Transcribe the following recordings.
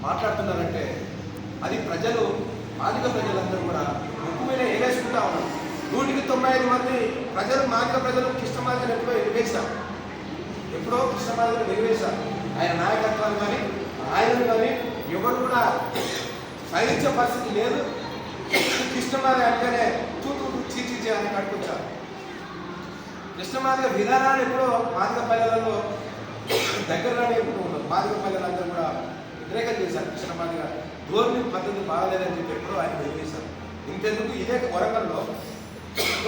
మాట్లాడుతున్నారంటే అది ప్రజలు మాదిగ ప్రజలందరూ కూడా ముక్కు మీద ఏలేసుకుంటా ఉన్నారు. 195 మంది ప్రజలు మాదిగ ప్రజలు కృష్ణమాదిగను ఎప్పుడో కృష్ణమాదిగను నిలివేశారు. ఆయన నాయకత్వాన్ని కానీ ఆయనను కానీ ఎవరు కూడా సహించే పరిస్థితి లేదు. కృష్ణమాదిగ అంటేనే తూతూ చీచీ అని కట్టుకొచ్చారు. కృష్ణమాదిగ విధానాన్ని ఎప్పుడో మాదిగ పల్లెలలో దగ్గరగానే మాదిగ పల్లెలందరూ కూడా వ్యతిరేకం చేశారు. కృష్ణమాదిగ ధోరణి పద్ధతి బాగలేదని చెప్పి ఎప్పుడో ఆయన నిలివేశారు. ఇంతెందుకు ఇదే వరంగల్లో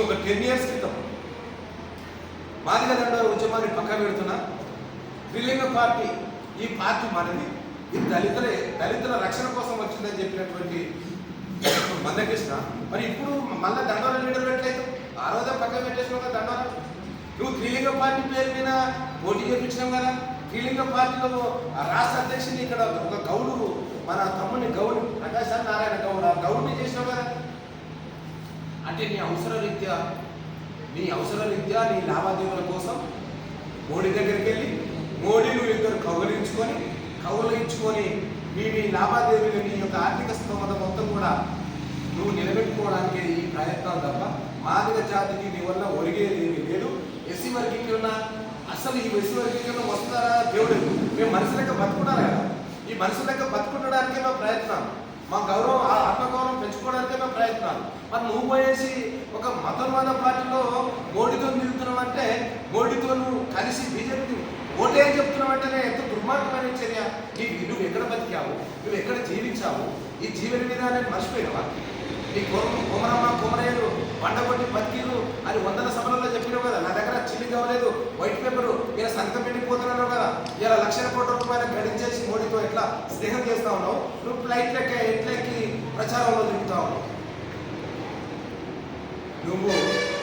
ఒక 10 years క్రితం మాదిగ దండోర ఉద్యమాన్ని పక్క పెడుతున్నా త్రిలింగ పార్టీ, ఈ పార్టీ మనది, ఇది దళితుల రక్షణ కోసం వచ్చిందని చెప్పినటువంటి మందకృష్ణ మరి ఇప్పుడు మళ్ళీ దండోర లీడర్ పెట్టలేదు. ఆ రోజే పక్క పెట్టేసినావు కదా దండోర. నువ్వు త్రిలింగ పార్టీ పేరు మీద పోటీ చేయించినావు కదా. త్రిలింగ పార్టీలో రాష్ట్ర అధ్యక్షుని ఇక్కడ ఒక గౌడు, మన తమ్ముని గౌడు ప్రకాశ్ నారాయణ గౌడ్, ఆ గౌడ్ని చేసినావు కదా. అంటే నీ అవసర రీత్యా నీ లావాదేవీల కోసం మోడీ దగ్గరికి వెళ్ళి మోడీ నువ్వు ఇద్దరు కౌలించుకొని మీ లావాదేవీలు నీ యొక్క ఆర్థిక స్థోమత మొత్తం కూడా నువ్వు నిలబెట్టుకోవడానికి ఈ ప్రయత్నాలు తప్ప మాదిగ జాతికి నీ వల్ల ఒరిగేది ఏమీ లేదు. ఎస్సీ వర్గీకరణ అసలు ఈ ఎస్సీ వర్గీకరణ వస్తారా దేవుడు? మేము మనుషుల లెక్క బతుకున్నారు కదా. ఈ మనుషుల లెక్క బతుకుండడానికే మా ప్రయత్నం, మా గౌరవం ఆత్మగౌరవం పెంచుకోవడానికే మా ప్రయత్నాలు. మరి నువ్వు పోయేసి ఒక మతోన్మాద పార్టీలో మోడీతో నిలుతున్నావు అంటే, మోడీతో నువ్వు కలిసి బీజేపీకి ఓటే అని చెప్తున్నావు అంటేనే ఎంత దుర్మార్గమైన చర్య. నువ్వు ఎక్కడ బతికావు, నువ్వు ఎక్కడ జీవించావు, ఈ జీవన విధానాన్ని మర్చిపోయినావా? నీ కొమరయ్యలు వండగొట్టి బతికిరు అని 100 సభలలో చెప్పినావు కదా. నా దగ్గర చిల్లి కావలేదు, వైట్ పేపరు ఇలా సంతకం పెట్టిపోతున్నావు కదా. ఇలా 1,00,000 కోట్ల రూపాయలు గడించేసి మోడీతో ఎట్లా స్నేహం చేస్తా ఉన్నావు. నువ్వు ఫ్లైట్ లెక్క ఎట్లెక్కి ప్రచారంలో తిరుగుతా ఉన్నావు. నువ్వు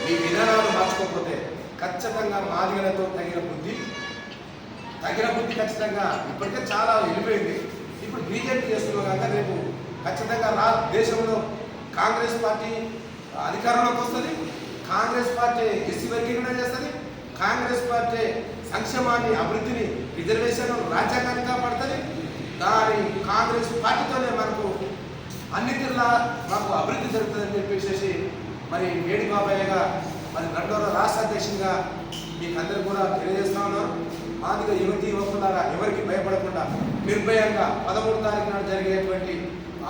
నీ విధానాలు మార్చుకోకపోతే ఖచ్చితంగా మాదిగలతో తగిన బుద్ధి ఖచ్చితంగా ఇప్పటికే చాలా వెళ్ళిపోయింది. ఇప్పుడు బీజేపీ చేస్తున్నావు కనుక రేపు ఖచ్చితంగా దేశంలో కాంగ్రెస్ పార్టీ అధికారంలోకి వస్తుంది. కాంగ్రెస్ పార్టీ ఎస్సీ వర్గీకరణ చేస్తుంది. కాంగ్రెస్ పార్టీ సంక్షేమాన్ని, అభివృద్ధిని, రిజర్వేషన్, రాజ్యాంగాన్ని కాపాడుతుంది. దాని కాంగ్రెస్ పార్టీతోనే మనకు అన్ని తీరులా మాకు అభివృద్ధి జరుగుతుందని చెప్పేసి మరి వేణు బాబాయ్యగా మరి దండోర రాష్ట్ర అధ్యక్షునిగా మీకు అందరూ కూడా తెలియజేస్తా ఉన్నారు. మాదిగ యువతి యువకులారా ఎవరికి భయపడకుండా నిర్భయంగా 13వ తారీఖు నాడు జరిగేటువంటి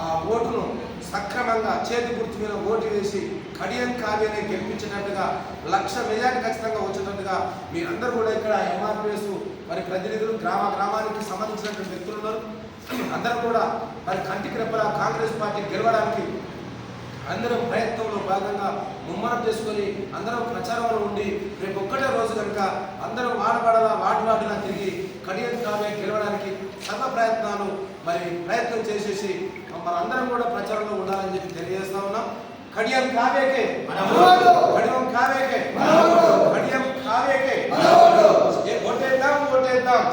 ఆ ఓటును సక్రమంగా చేతి గుర్తు మీద ఓటు వేసి కడియం కావ్యని గెలిపించినట్టుగా 1,00,000 మెజార్టీ ఖచ్చితంగా వచ్చేటట్టుగా మీరందరూ కూడా ఇక్కడ ఎంఆర్పిఎస్ మరి ప్రతినిధులు గ్రామానికి సంబంధించినటువంటి వ్యక్తులు ఉన్నారు. అందరూ కూడా మరి కంటికి రెప్పలా కాంగ్రెస్ పార్టీ గెలవడానికి అందరం ప్రయత్నంలో భాగంగా ముమ్మరం చేసుకొని అందరం ప్రచారంలో ఉండి రేపు ఒక్కటే రోజు కనుక అందరం వాడువాడిలా తిరిగి కడియం కావ్య గెలవడానికి సర్వ ప్రయత్నాలు ప్రయత్నం చేసేసి మనందరం కూడా ప్రచారంలో ఉండాలని చెప్పి తెలియజేస్తా ఉన్నాం. కడియం కావ్యకే ఓటేద్దాం.